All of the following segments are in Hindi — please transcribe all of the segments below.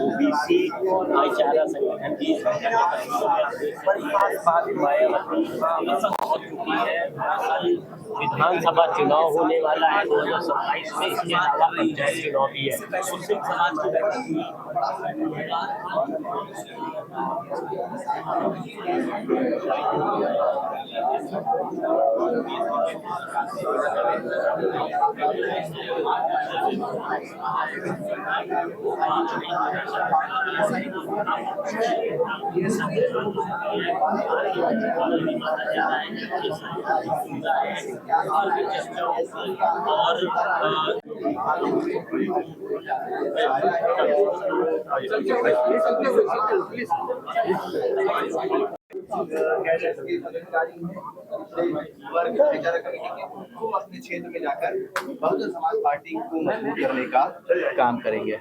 ओबीसी भाईचारा संगठन की मायावती हो चुकी है। विधानसभा चुनाव होने वाला है 2027 में। इसके अलावा पंचायत चुनाव भी है। मुस्लिम समाज की बैठक हुई। अपने क्षेत्र में जाकर बहुजन समाज पार्टी को मजबूत करने का काम करेंगे।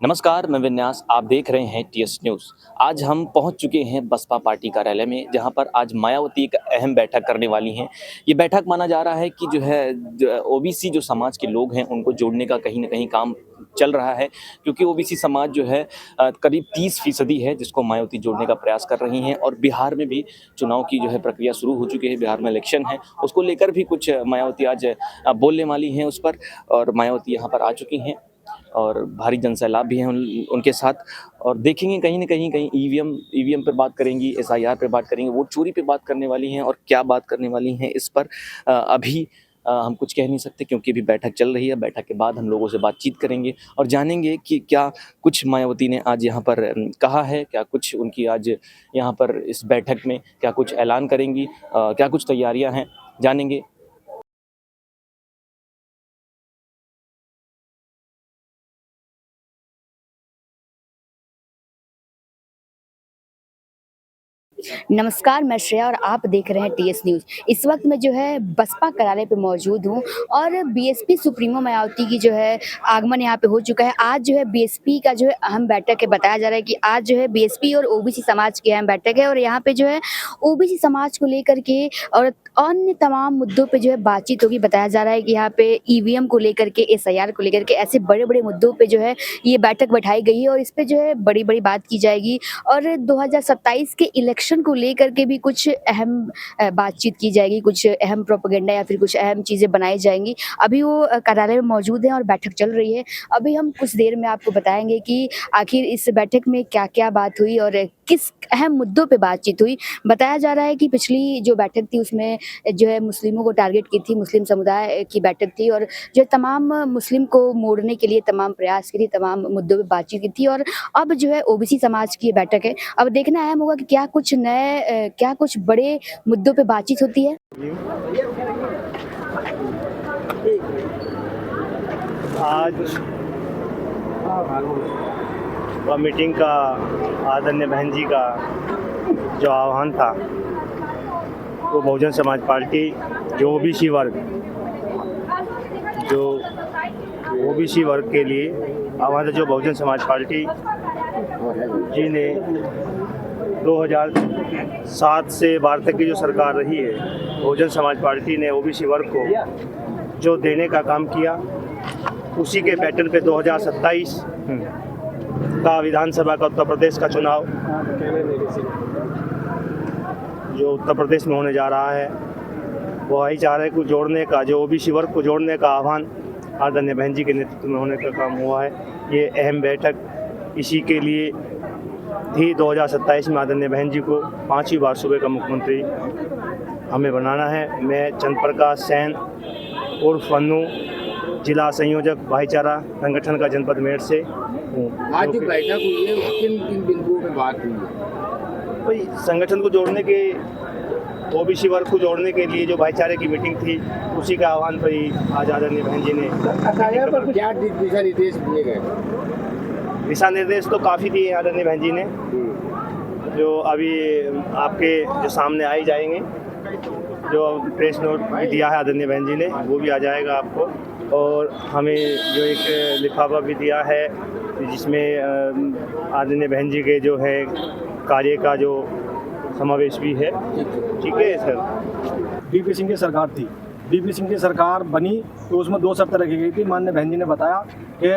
नमस्कार, मैं विन्यास, आप देख रहे हैं टीएस न्यूज़। आज हम पहुंच चुके हैं बसपा पार्टी कार्यालय में, जहां पर आज मायावती एक अहम बैठक करने वाली हैं। ये बैठक माना जा रहा है कि जो है ओबीसी जो समाज के लोग हैं उनको जोड़ने का कहीं ना कहीं काम चल रहा है, क्योंकि ओबीसी समाज जो है करीब 30% है जिसको मायावती जोड़ने का प्रयास कर रही हैं। और बिहार में भी चुनाव की जो है प्रक्रिया शुरू हो चुकी है। बिहार में इलेक्शन है, उसको लेकर भी कुछ मायावती आज बोलने वाली हैं उस पर। और मायावती यहाँ पर आ चुकी हैं और भारी जनसैलाब भी हैं उनके साथ। और देखेंगे कहीं ना कहीं ईवीएम पर बात करेंगी, एसआईआर पर बात करेंगी, वोट चोरी पे बात करने वाली हैं। और क्या बात करने वाली हैं इस पर अभी हम कुछ कह नहीं सकते, क्योंकि अभी बैठक चल रही है। बैठक के बाद हम लोगों से बातचीत करेंगे और जानेंगे कि क्या कुछ मायावती ने आज यहाँ पर कहा है, क्या कुछ उनकी आज यहाँ पर इस बैठक में क्या कुछ ऐलान करेंगी, क्या कुछ तैयारियाँ हैं, जानेंगे। नमस्कार, मैं श्रेया और आप देख रहे हैं टीएस न्यूज़। इस वक्त मैं जो है बसपा कार्यालय पे मौजूद हूँ और बीएसपी सुप्रीमो मायावती की जो है आगमन यहाँ पे हो चुका है। आज जो है बीएसपी का जो है अहम बैठक है। बताया जा रहा है कि आज जो है बीएसपी और ओबीसी समाज की अहम बैठक है और यहाँ पे जो है ओबीसी समाज को लेकर के और अन्य तमाम मुद्दों पे जो है बातचीत होगी। बताया जा रहा है कि यहाँ पे ईवीएम को लेकर के, एसआईआर को लेकर के, ऐसे बड़े बड़े मुद्दों पे जो है ये बैठक बैठाई गई है और इस पे जो है बड़ी बड़ी बात की जाएगी। और 2027 के इलेक्शन को लेकर के भी कुछ अहम बातचीत की जाएगी, कुछ अहम प्रोपेगेंडा या फिर कुछ अहम चीज़ें बनाई जाएंगी। अभी वो कार्यालय में मौजूद हैं और बैठक चल रही है। अभी हम कुछ देर में आपको बताएंगे कि आखिर इस बैठक में क्या क्या बात हुई और किस अहम मुद्दों पे बातचीत हुई। बताया जा रहा है कि पिछली जो बैठक थी उसमें जो है मुस्लिमों को टारगेट की थी, मुस्लिम समुदाय की बैठक थी और जो तमाम मुस्लिम को मोड़ने के लिए तमाम प्रयास के लिए तमाम मुद्दों पे बातचीत की थी। और अब जो है ओबीसी समाज की बैठक है। अब देखना अहम होगा कि क्या कुछ नए, क्या कुछ बड़े मुद्दों पे बातचीत होती है। आज मीटिंग का आदरणीय बहन जी का जो आह्वान था वो बहुजन समाज पार्टी जो ओबीसी वर्ग के लिए आह्वान था, जो बहुजन समाज पार्टी जी ने 2007 से 12 तक की जो सरकार रही है, बहुजन समाज पार्टी ने ओबीसी वर्ग को जो देने का काम किया, उसी के पैटर्न पे 2027 का विधानसभा का उत्तर प्रदेश का चुनाव जो उत्तर प्रदेश में होने जा रहा है, वो भाईचारे को जोड़ने का, जो ओबीसी वर्ग को जोड़ने का आह्वान आदरणीय बहन जी के नेतृत्व में होने का काम हुआ है। ये अहम बैठक इसी के लिए थी। 2027 में आदरणीय बहन जी को 5वीं बार सूबे का मुख्यमंत्री हमें बनाना है। मैं चंद्र प्रकाश सैन उर्फ अन्नू, जिला संयोजक भाईचारा संगठन का जनपद मेरठ से हूँ। आज जो बैठक हुई है किन बिंदुओं पर बात हुई है? भाई संगठन को जोड़ने के, ओबीसी वर्ग को जोड़ने के लिए जो भाईचारे की मीटिंग थी, उसी का आह्वान पर ही आज आदरणीय बहन जी ने पर क्या दिशा निर्देश दिए गए? दिशा निर्देश तो काफ़ी दिए आदरणीय बहन जी ने, जो अभी आपके जो सामने आ ही जाएंगे। जो प्रेस नोट भी दिया है आदरणीय बहन जी ने, वो भी आ जाएगा आपको। और हमें जो एक लिफाफा भी दिया है जिसमें आदरणीय बहन जी के जो है कार्य का जो समावेश भी है। ठीक है सर। बीपी सिंह की सरकार थी, बीपी सिंह की सरकार बनी तो उसमें 2 शर्तें रखी गई थी। माननीय बहन जी ने बताया कि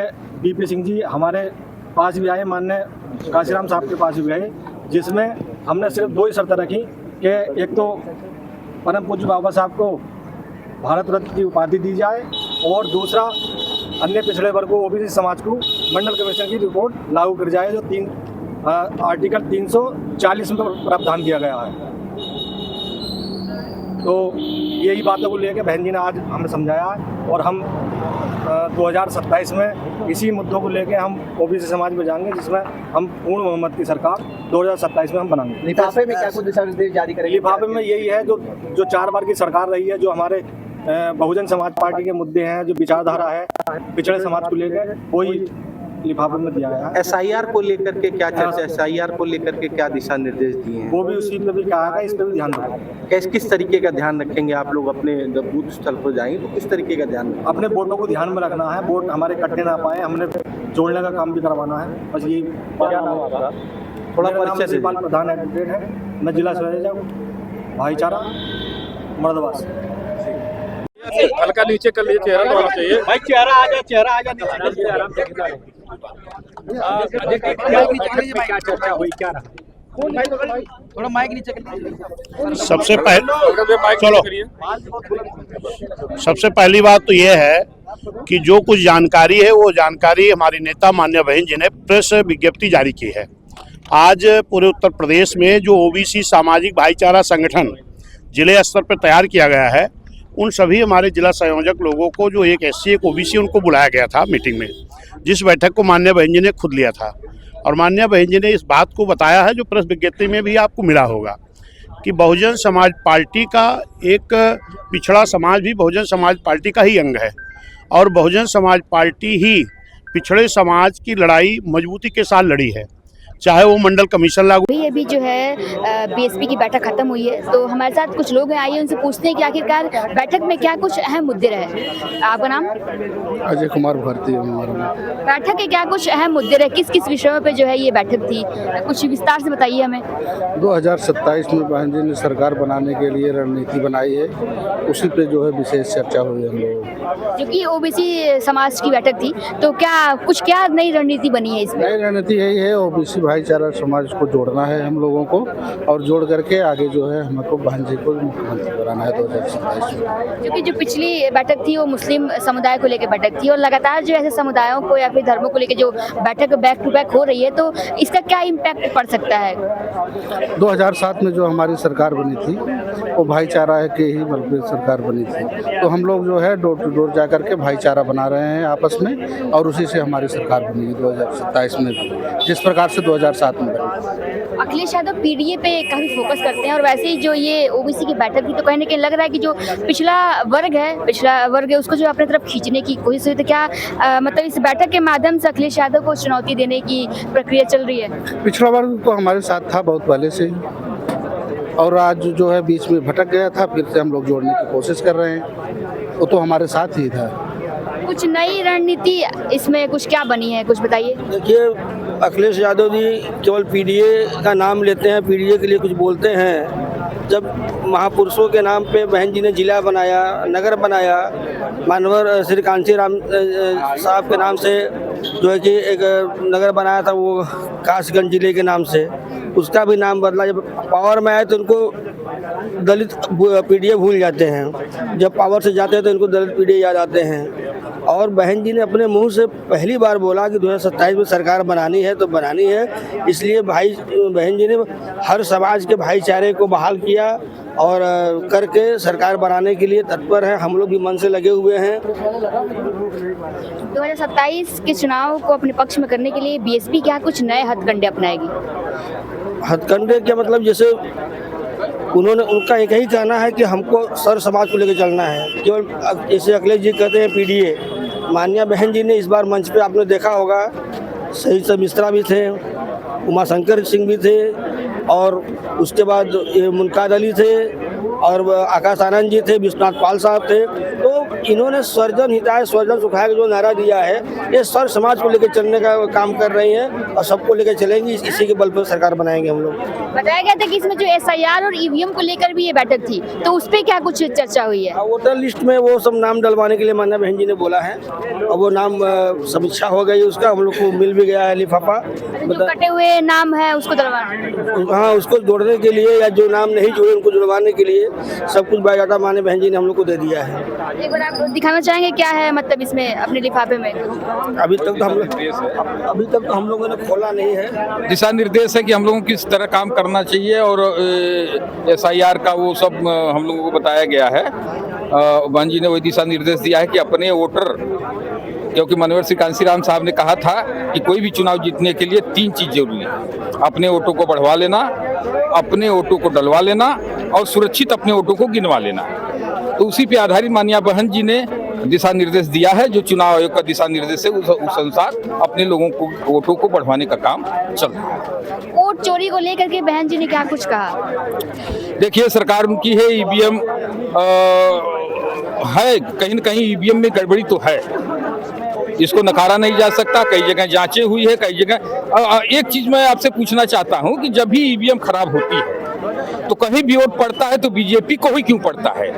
बीपी सिंह जी हमारे पास भी आए, माननीय काशीराम साहब के पास भी आए, जिसमें हमने सिर्फ 2 ही शर्तें रखी कि एक तो परम पूज्य बाबा साहब को भारत रत्न की उपाधि दी जाए और दूसरा अन्य पिछड़े वर्गों ओबीसी समाज को मंडल कमीशन की रिपोर्ट लागू कर जाए, जो आर्टिकल 340 में प्रावधान किया गया है। तो यही बातों को लेकर बहन जी ने आज हमें समझाया और हम 2027 में इसी मुद्दों को लेकर हम ओबीसी समाज में जाएंगे, जिसमें हम पूर्ण बहुमत की सरकार 2027 में हम बनाएंगे। लिफाफे में क्या कुछ दिशा निर्देश जारी करेंगे? लिफाफे में यही है जो 4 बार की सरकार रही है, जो हमारे बहुजन समाज पार्टी के मुद्दे हैं, जो विचारधारा है पिछड़े समाज को लेकर, वही लिफाफे में दिया गया है। SIR को लेकर के क्या चर्चा, SIR को लेकर के क्या दिशा निर्देश दिए हैं? वो भी उसी पे भी कहा है, इस पर भी ध्यान रखें। किस तरीके का ध्यान रखेंगे आप लोग? अपने जब बूथ स्थल पर जाएंगे तो किस तरीके का ध्यान रखेंगे? अपने वोटों को ध्यान में रखना है, वोट हमारे कटने ना पाए, हमने जोड़ने का काम भी करवाना है। बस यही। क्या नाम आपका? थोड़ा परिचय से। प्रधान एडवोकेट है, मैं जिला संयोजक भाईचारा मर्दवास। हल्का नीचे कर लीजिए, चेहरा होना चाहिए भाई, चेहरा आ जा, चेहरा आ जा। क्या चर्चा हुई, क्या रहा? थोड़ा माइक नीचे कर। सबसे पहली बात तो ये है कि जो कुछ जानकारी है वो जानकारी हमारी नेता मान्य बहन जी ने प्रेस विज्ञप्ति जारी की है। आज पूरे उत्तर प्रदेश में जो ओबीसी सामाजिक भाईचारा संगठन जिले स्तर पर तैयार किया गया है, उन सभी हमारे जिला संयोजक लोगों को, जो एक SC एक OBC, उनको बुलाया गया था मीटिंग में, जिस बैठक को माननीय बहन जी ने खुद लिया था। और माननीय बहन जी ने इस बात को बताया है, जो प्रेस विज्ञप्ति में भी आपको मिला होगा, कि बहुजन समाज पार्टी का एक पिछड़ा समाज भी बहुजन समाज पार्टी का ही अंग है, और बहुजन समाज पार्टी ही पिछड़े समाज की लड़ाई मजबूती के साथ लड़ी है, चाहे वो मंडल कमीशन लागू। अभी जो है बीएसपी की बैठक खत्म हुई है, तो हमारे साथ कुछ लोग हैं, आइए उनसे पूछते हैं कि आखिरकार बैठक में क्या कुछ अहम मुद्दे रहे। आपका नाम? अजय कुमार भारती है हमारा। बैठक के क्या कुछ अहम मुद्दे रहे, किस किस विषयों पे जो है ये बैठक थी, कुछ विस्तार से बताइए हमें। 2027 में बहन जी ने सरकार बनाने के लिए रणनीति बनाई है, उसी पे जो है विशेष चर्चा हुई हम लोग। जो कि ओबीसी समाज की बैठक थी, तो क्या नई रणनीति बनी है इसमें? नई रणनीति यही है, ओबीसी भाईचारा समाज को जोड़ना है हम लोगों को, और जोड़ करके आगे जो है हमको बहन जी को मुख्यमंत्री बनाना है 2027 में। क्योंकि जो पिछली बैठक थी वो मुस्लिम समुदाय को लेकर बैठक थी, और लगातार जो ऐसे समुदायों को या फिर धर्मों को लेकर जो बैठक बैक टू बैक हो रही है, तो इसका क्या इम्पैक्ट पड़ सकता है? 2007 में जो हमारी सरकार बनी थी वो भाईचारा के ही बल पे सरकार बनी थी, तो हम लोग जो है डोर टू डोर जा करके भाईचारा बना रहे हैं आपस में, और उसी से हमारी सरकार बनेगी 2027 में भी, जिस प्रकार से 2007 में बनी। अखिलेश यादव पीडीए पे काफी फोकस करते हैं, और वैसे ही जो ये ओबीसी की बैठक थी, तो कहीं ना कहीं लग रहा है कि जो पिछड़ा वर्ग है उसको जो अपने तरफ खींचने की कोशिश हुई, तो क्या मतलब इस बैठक के माध्यम से अखिलेश यादव को चुनौती देने की प्रक्रिया चल रही है? पिछड़ा वर्ग तो हमारे साथ था बहुत पहले से ही, और आज जो है बीच में भटक गया था, फिर से हम लोग जोड़ने की कोशिश कर रहे हैं, वो तो हमारे साथ ही था। कुछ नई रणनीति इसमें कुछ क्या बनी है, कुछ बताइए। देखिए, अखिलेश यादव जी केवल पीडीए का नाम लेते हैं, पीडीए के लिए कुछ बोलते हैं, जब महापुरुषों के नाम पे बहन जी ने जिला बनाया, नगर बनाया, मानवर श्री कांची राम साहब के नाम से जो है कि एक नगर बनाया था, वो कासगंज जिले के नाम से, उसका भी नाम बदला। जब पावर में आए तो उनको दलित पीडीए भूल जाते हैं, जब पावर से जाते हैं तो इनको दलित पीडीए याद आते हैं। और बहन जी ने अपने मुंह से पहली बार बोला कि 2027 में सरकार बनानी है तो बनानी है, इसलिए बहन जी ने हर समाज के भाईचारे को बहाल किया और करके सरकार बनाने के लिए तत्पर है। हम लोग भी मन से लगे हुए हैं। 2027 के चुनाव को अपने पक्ष में करने के लिए बीएसपी क्या कुछ नए हथकंडे अपनाएगी? हथकंडे क्या मतलब, जैसे उनका एक ही कहना है कि हमको सर समाज को लेकर चलना है। केवल जैसे अखिलेश जी कहते हैं पीडीए, मान्या बहन जी ने इस बार मंच पे आपने देखा होगा, शहीद साहब मिश्रा भी थे, उमाशंकर सिंह भी थे, और उसके बाद मुनकाद अली थे, और आकाश आनंद जी थे, विश्वनाथ पाल साहब थे। तो इन्होंने सर्वजन हिताय सर्वजन सुखाय का जो नारा दिया है, ये सर्व समाज को लेकर चलने का काम कर रही हैं और सबको लेकर चलेंगी। इसी के बल पर सरकार बनाएंगे हम लोग। बताया गया था कि इसमें जो SIR और EVM को लेकर भी ये बैठक थी, तो उस पर क्या कुछ चर्चा हुई है? वोटर लिस्ट में वो सब नाम डलवाने के लिए माननीय बहन जी ने बोला है और वो नाम समीक्षा हो गई, उसका हम लोग को मिल भी गया है लिफाफा। जो कटे हुए नाम है उसको डलवाना, हाँ, उसको जोड़ने के लिए या जो नाम नहीं जुड़े उनको जुड़वाने के लिए सब कुछ बायोडाटा माननीय बहन जी ने हम लोग को दे दिया है। एक बार आप दिखाना चाहेंगे क्या है मतलब इसमें अपने लिफाफे में? अभी तक तो हम लोगों ने खोला नहीं है। दिशा निर्देश है कि हम लोगों को किस तरह काम करना चाहिए और SIR का वो सब हम लोगों को बताया गया है। बहन जी ने वही दिशा निर्देश दिया है कि अपने वोटर, क्योंकि माननीय श्री कांशीराम साहब ने कहा था कि कोई भी चुनाव जीतने के लिए 3 चीज़ जरूरी है: अपने वोटों को बढ़वा लेना, अपने वोटों को डलवा लेना और सुरक्षित अपने वोटों को गिनवा लेना। तो उसी पे आधारित माननीय बहन जी ने दिशा निर्देश दिया है। जो चुनाव आयोग का दिशा निर्देश है उस अनुसार अपने लोगों को वोटों को बढ़वाने का काम चल रहा है। वोट चोरी को लेकर के बहन जी ने क्या कुछ कहा? देखिए, सरकार उनकी है, EVM है, कहीं न कहीं EVM में गड़बड़ी तो है, इसको नकारा नहीं जा सकता। कई जगह जांचें हुई है, कई जगह। एक चीज मैं आपसे पूछना चाहता हूं कि जब भी EVM खराब होती है तो कहीं भी वोट पड़ता है तो बीजेपी को ही क्यों पड़ता है?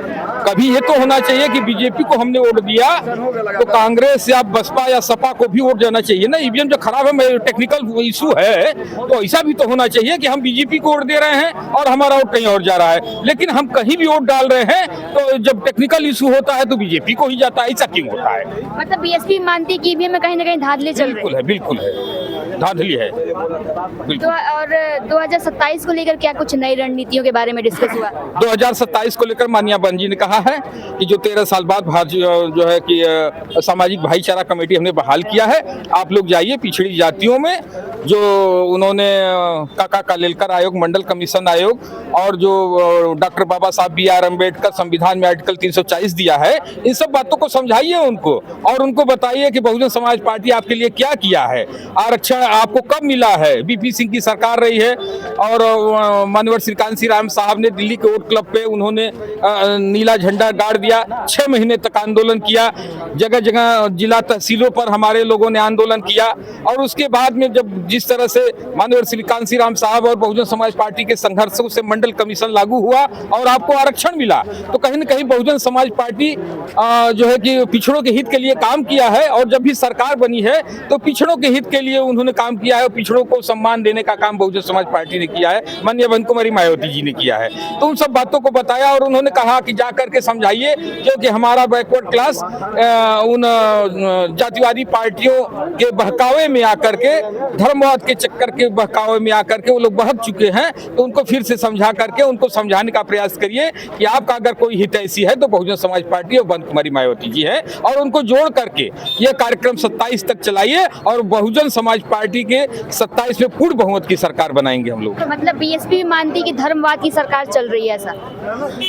कभी ये तो होना चाहिए कि बीजेपी को हमने वोट दिया तो कांग्रेस या बसपा या सपा को भी वोट देना चाहिए ना। EVM जो खराब है, टेक्निकल इशू है, तो ऐसा भी तो होना चाहिए कि हम बीजेपी को वोट दे रहे हैं और हमारा वोट कहीं और जा रहा है, लेकिन हम कहीं भी वोट डाल रहे हैं तो जब टेक्निकल इशू होता है तो बीजेपी को ही जाता है। ऐसा क्यों होता है? मतलब BSP मानती है कि EVM में कहीं ना कहीं धांधली चल रही है। बिल्कुल है, धांधली है। तो और 2027 को लेकर क्या कुछ नई रणनीतियों के बारे में डिस्कस हुआ? 2027 को लेकर माननीय बहन जी ने कहा है कि जो 13 साल बाद जो है कि सामाजिक भाईचारा कमेटी हमने बहाल किया है। आप लोग जाइए पिछड़ी जातियों में, जो उन्होंने काका कालेलकर आयोग, मंडल कमीशन आयोग और जो डॉक्टर बाबा साहब BR अम्बेडकर संविधान में आर्टिकल 340 दिया है, इन सब बातों को समझाइए उनको और उनको बताइए कि बहुजन समाज पार्टी आपके लिए क्या किया है, आरक्षण आपको कब मिला है। BP सिंह की सरकार रही है और माननीय श्री कांशीराम साहब ने दिल्ली के वोट क्लब पे उन्होंने नीला झंडा गाड़ दिया, 6 महीने तक आंदोलन किया, जगह जगह जिला तहसीलों पर हमारे लोगों ने आंदोलन किया और उसके बाद में जब जिस तरह से माननीय श्री कांशीराम साहब और बहुजन समाज पार्टी के संघर्षों से मंडल कमीशन लागू हुआ और आपको आरक्षण मिला, तो कहीं न कहीं बहुजन समाज पार्टी जो है कि पिछड़ों के हित के लिए काम किया है और जब भी सरकार बनी है तो पिछड़ों के हित के लिए उन्होंने काम किया है और पिछड़ों को सम्मान देने का काम बहुजन समाज पार्टी ने किया है, माननीय बहन कुमारी मायावती जी ने किया है। तो उन सब बातों को बताया और उन्होंने कहा कि जा करके समझाइए, क्योंकि हमारा बैकवर्ड क्लास उन जातिवादी पार्टियों के बहकावे में आकर के, धर्मवाद के चक्कर के बहकावे में आकर के वो लोग बहक चुके हैं। तो उनको फिर से समझा करके उनको समझाने का प्रयास करिए कि आपका अगर कोई हितैषी है तो बहुजन समाज पार्टी और बहन कुमारी मायावती जी है, और उनको जोड़ करके ये कार्यक्रम 27 तक चलाइए और बहुजन समाज पार्टी के 27 में पूर्ण बहुमत की सरकार बनाएंगे हम लोग। तो मतलब BSP भी मानती है कि धर्मवाद की सरकार चल रही है ऐसा?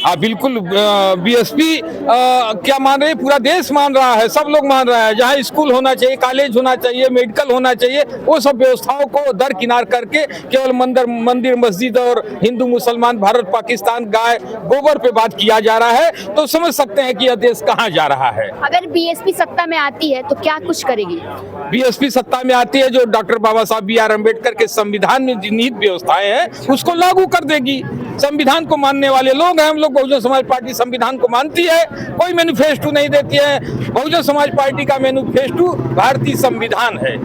हाँ बिल्कुल, BSP क्या मान रहे हैं, पूरा देश मान रहा है, सब लोग मान रहा है। जहाँ स्कूल होना चाहिए, कॉलेज होना चाहिए, मेडिकल होना चाहिए, वो सब व्यवस्थाओं को दरकिनार करके केवल मंदिर मस्जिद और हिंदू मुसलमान, भारत पाकिस्तान, गाय गोबर पे बात किया जा रहा है, तो समझ सकते हैं कि यह देश कहाँ जा रहा है। अगर BSP सत्ता में आती है तो क्या कुछ करेगी? BSP सत्ता में आती है, जो डॉक्टर बाबा साहब BR अम्बेडकर के संविधान में निहित व्यवस्थाएं हैं उसको लागू कर देगी। संविधान को मानने वाले लोग हैं हम लोग। बहुजन समाज पार्टी संविधान को मानती है, कोई मैनिफेस्टो नहीं देती है। बहुजन समाज पार्टी का मैनिफेस्टो भारतीय संविधान है।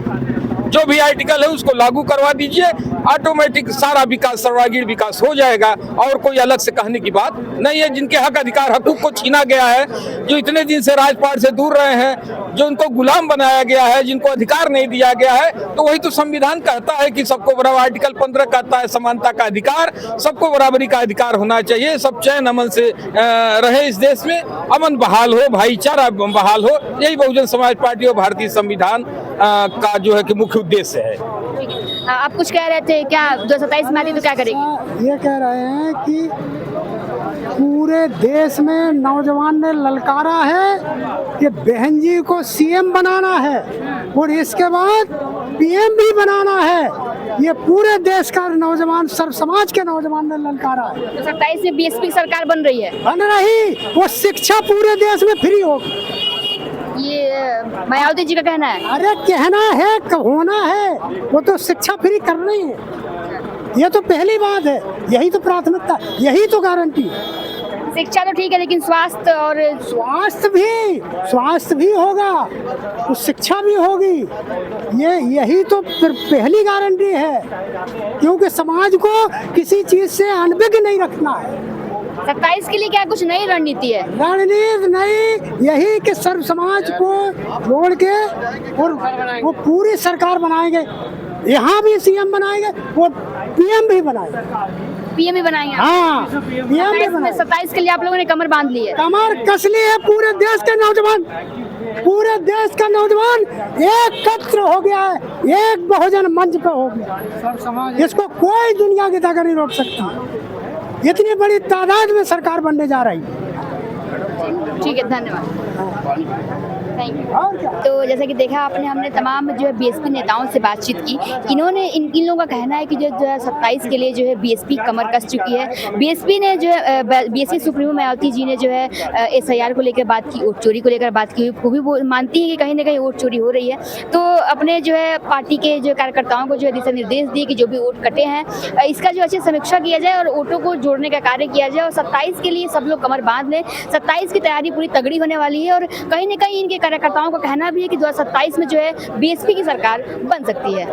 जो भी आर्टिकल है उसको लागू करवा दीजिए, ऑटोमेटिक सारा विकास, सर्वांगीण विकास हो जाएगा और कोई अलग से कहने की बात नहीं है। जिनके हक अधिकार, हकूक को छीना गया है, जो इतने दिन से राजपाट से दूर रहे हैं, जो उनको गुलाम बनाया गया है, जिनको अधिकार नहीं दिया गया है, तो वही तो संविधान कहता है कि सबको बराबर। आर्टिकल 15 कहता है समानता का अधिकार, सबको बराबरी का अधिकार होना चाहिए, सब चैन अमन से रहे इस देश में, अमन बहाल हो, भाईचारा बहाल हो। यही बहुजन समाज पार्टी और भारतीय संविधान का जो है कि मुख्य उद्देश्य है। आप कुछ कह रहे थे, क्या 2027 में आती तो क्या करेगी? ये कह रहे हैं कि पूरे देश में नौजवान ने ललकारा है कि बहन जी को CM बनाना है और इसके बाद पीएम भी बनाना है, ये पूरे देश का नौजवान, सर्व समाज के नौजवान ने ललकारा है। तो 27 में बीएसपी सरकार बन रही है। बन रही, वो शिक्षा पूरे देश में फ्री होगी। ये मायावती जी का कहना है। अरे कहना है, होना है, वो तो शिक्षा फ्री कर रही है। ये तो पहली बात है, यही तो प्राथमिकता, यही तो गारंटी है। शिक्षा तो ठीक है, लेकिन स्वास्थ्य और स्वास्थ्य भी होगा, तो शिक्षा भी होगी। यही तो पहली गारंटी है, क्योंकि समाज को किसी चीज से अनभिज्ञ नहीं रखना है। 27 के लिए क्या कुछ नई रणनीति है? रणनीति नहीं, यही कि सर्व समाज को जोड़ के और वो पूरी सरकार बनाएंगे। यहाँ भी सीएम बनाएंगे, वो पीएम भी बनाएंगे। पीएम ही बनाएंगे? हाँ, पीएम भी बनाएंगे। 27 के लिए आप लोगों ने कमर बांध ली है? कमर कस ली है। पूरे देश का नौजवान एकत्र हो गया है, एक बहुजन मंच पे हो गया। इसको कोई दुनिया की ताकत नहीं रोक सकती। इतनी बड़ी तादाद में सरकार बनने जा रही है। ठीक है, धन्यवाद, थैंक यू। तो जैसा कि देखा आपने, हमने तमाम जो है बीएसपी नेताओं से बातचीत की। इन्होंने इन लोगों का कहना है कि जो है 27 के लिए जो है बीएसपी कमर कस चुकी है। बीएसपी ने जो है बीएसपी सुप्रीमो मायावती जी ने जो है एसआईआर को लेकर बात की, वोट चोरी को लेकर बात की, वो भी वो मानती है कि कहीं ना कहीं वोट चोरी हो रही है। तो अपने जो है पार्टी के जो कार्यकर्ताओं को जो है दिशा निर्देश दिए कि जो भी वोट कटे हैं इसका जो अच्छी समीक्षा किया जाए और वोटों को जोड़ने का कार्य किया जाए, और 27 के लिए सब लोग कमर बांध लें। 27 की तैयारी पूरी तगड़ी होने वाली है, और कहीं ना कहीं इनके कार्यकर्ताओं का कहना भी है कि 2027 में जो है बीएसपी की सरकार बन सकती है।